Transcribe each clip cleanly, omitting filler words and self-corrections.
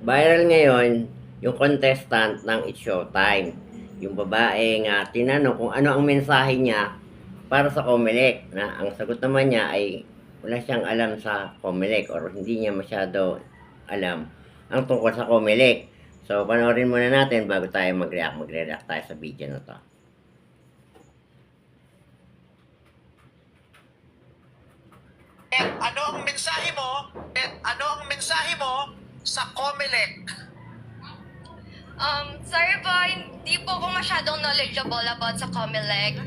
Viral ngayon yung contestant ng It's Showtime. Yung babae nga tinanong kung ano ang mensahe niya para sa Comelec na ang sagot naman niya ay wala siyang alam sa Comelec or hindi niya masyado alam ang tungkol sa Comelec. So panoorin muna natin bago tayo magre-react tayo sa video na to. Ano ang mensahe mo? Ano ang mensahe mo sa Comelec? Sorry po, hindi po ako masyadong knowledgeable about sa Comelec.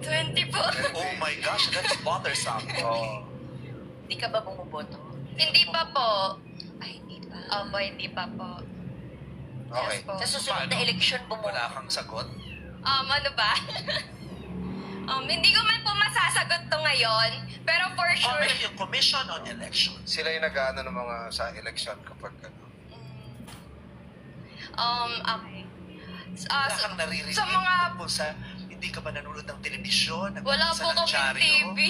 20 po. Oh my gosh, that's bothersome. Oh. Hindi ka ba bumuboto? Hindi pa po. Ay, hindi pa. Opo, hindi pa po. Okay. Yes po. Sa susunod na Paano? eleksyon bumuboto. Wala kang sagot? Ano ba? Hindi ko man po masasagot to ngayon, pero for sure. Comelec yung Commission on Elections. Sila yung nag-ano ng mga sa election kapag ano. Okay. Wala kang naririnig sa mga- tungkol sa hindi ka ba nanonood ng telebisyon? Wala nanonood po sa kaming dyaryo? TV.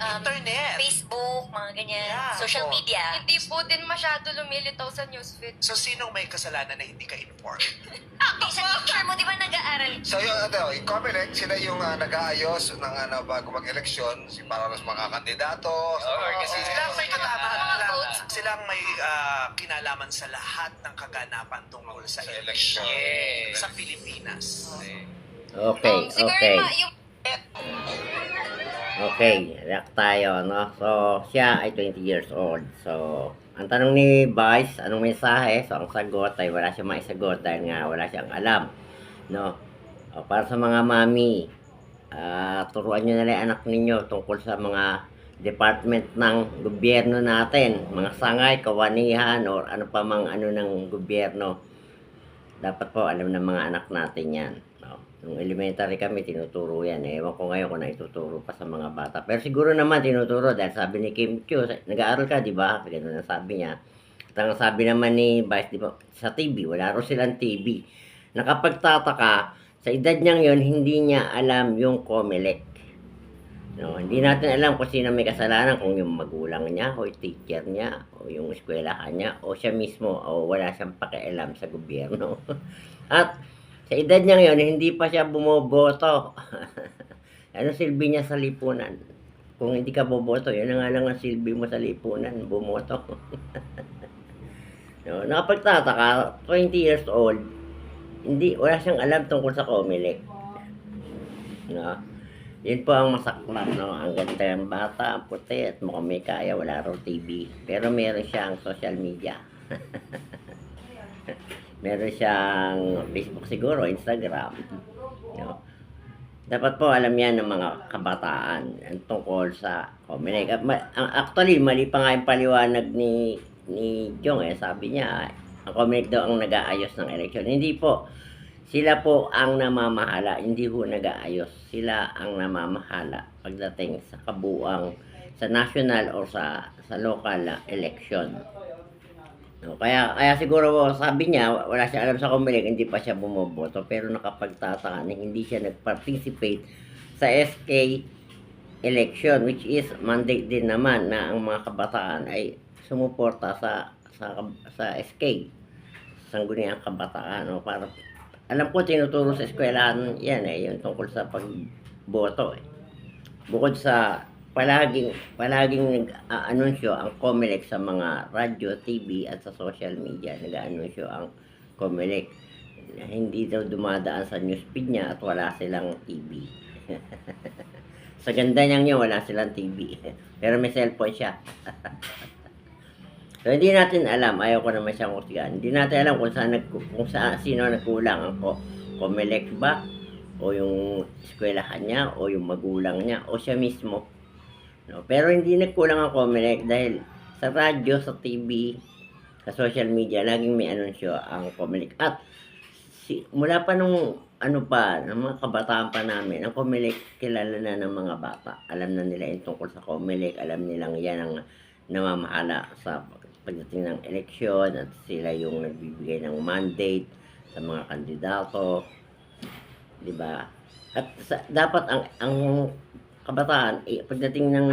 Internet. Facebook, mga ganyan. Yeah, Social po. media. Hindi po din masyado lumilitaw sa newsfeed. So, sinong may kasalanan na hindi ka informed? Di sa teacher mo, di ba nag-aaral? So yung yung Comelec, sila yung nag-aayos ng bago mag-eleksyon, para sa mga kandidato, sa mga Kasi silang may katamahan, Mga votes. silang may kinalaman sa lahat ng kaganapan tungkol sa Sa eleksyon eleksyon. sa Pilipinas. Okay, Siguro okay. yung Okay, react tayo, no? So, siya ay 20 years old. So, ang tanong ni Vice, anong mensahe? So, ang sagot ay wala siyang maisagot dahil nga wala siyang alam, no? O, para sa mga mami, turuan nyo na lang anak ninyo tungkol sa mga department ng gobyerno natin, mga sangay, kawanihan, or ano pa mang ano ng gobyerno. Dapat po alam ng mga anak natin yan. No? Nung elementary kami, tinuturo yan. Ewan ko ngayon kung naituturo pa sa mga bata. Pero siguro naman tinuturo dahil sabi ni Kim Chiu, nag-aaral ka, di ba? Ganun ang sabi niya. At ang sabi naman ni Vice, di ba, sa TV, wala rin silang TV. Nakapagtataka, sa edad niyang yon hindi niya alam yung Comelec. No, hindi natin alam kung sino may kasalanan, kung yung magulang niya, o yung teacher niya, o yung eskwelahan niya, o siya mismo, o wala siyang pakialam sa gobyerno. At sa edad niya ngayon, hindi pa siya bumoboto. Ano silbi niya sa lipunan? Kung hindi ka boboto, yun na nga lang ang silbi mo sa lipunan, bumoto. No, nakapagtataka, 20 years old, wala siyang alam tungkol sa Comelec. No? Yun po ang masaklan, no? Ang ganda ng bata, ang puti, at mukhang may kaya, wala raw TV. Pero meron siyang social media. Meron siyang Facebook siguro, Instagram. No? Dapat po alam yan ng mga kabataan ang tungkol sa Comelec. Actually, mali pa nga yung paliwanag ni Jong. Sabi niya, ang Comelec daw ang nag-aayos ng eleksyon. Hindi po. Sila po ang namamahala, hindi ho nag-aayos. Sila ang namamahala pagdating sa kabuuang, sa national or sa local election. No, kaya siguro sabi niya, wala siya alam sa Comelec, hindi pa siya bumoboto. Pero nakapagtataka na hindi siya nag-participate sa SK election, which is mandate din naman na ang mga kabataan ay sumuporta sa SK, Sangguniang Kabataan. No, para alam ko tinuturo sa eskwelahan yan yung tungkol sa pagboto. Bukod sa palaging nag-aanunsyo ang Comelec sa mga radyo, TV at sa social media, nag-aanunsyo ang Comelec. Hindi daw dumadaan sa newsfeed niya at wala silang TV. Sa ganda niya wala silang TV. Pero may cellphone siya. So, hindi natin alam, ayaw ko naman siyang kusgan. Hindi natin alam sino nagkulang. Ang Comelec ba? O yung eskwelahan niya? O yung magulang niya? O siya mismo? No? Pero hindi nagkulang ang Comelec dahil sa radyo, sa TV, sa social media, laging may anunsyo ang Comelec. At mula pa nung ng mga kabataan pa namin, ang Comelec kilala na ng mga bata. Alam na nila yung tungkol sa Comelec, alam nilang yan ang namamahala sa pagdating ng eleksyon at sila yung nagbibigay ng mandate sa mga kandidato, di ba? At dapat ang kabataan pagdating ng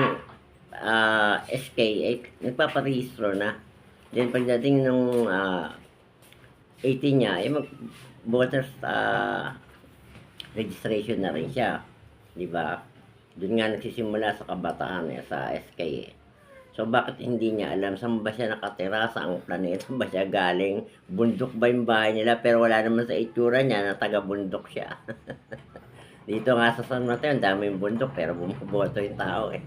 SK ay nagpaparehistro na Then pagdating nung 18 niya, voters registration na rin siya. Di ba? Doon nga nagsisimula sa kabataan sa SK eh. So bakit hindi niya alam saan ba siya nakatira, saang planeta ba siya galing, bundok ba yung bahay nila, pero wala naman sa itsura niya na taga-bundok siya. Dito nga sa San Mateo, ang daming bundok pero bumuboto yung tao eh.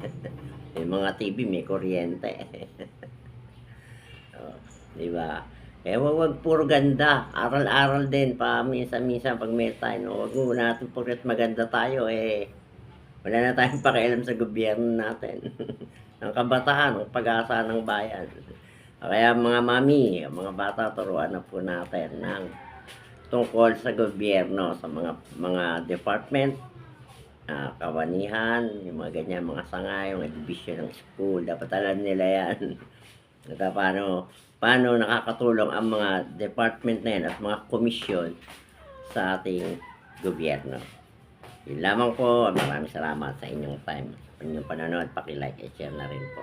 May mga TV, may kuryente. Oh, di ba? Eh, wag puro ganda. Aral-aral din pa minsan-minsan pag may tayo. No? Wag mo natin porket maganda tayo eh. Wala na tayong pakialam sa gobyerno natin. Ang kabataan, ang pag-asa ng bayan. Kaya mga mami, mga bata, turuan na po natin ng tungkol sa gobyerno, sa mga department, kawanihan, yung mga ganyan, mga sangay, mga division ng school, dapat alam nila yan. At paano nakakatulong ang mga department na yan at mga komisyon sa ating gobyerno. Yun lamang po. Maraming salamat sa inyong time, sa inyong panonood. Paki-like at share na rin po.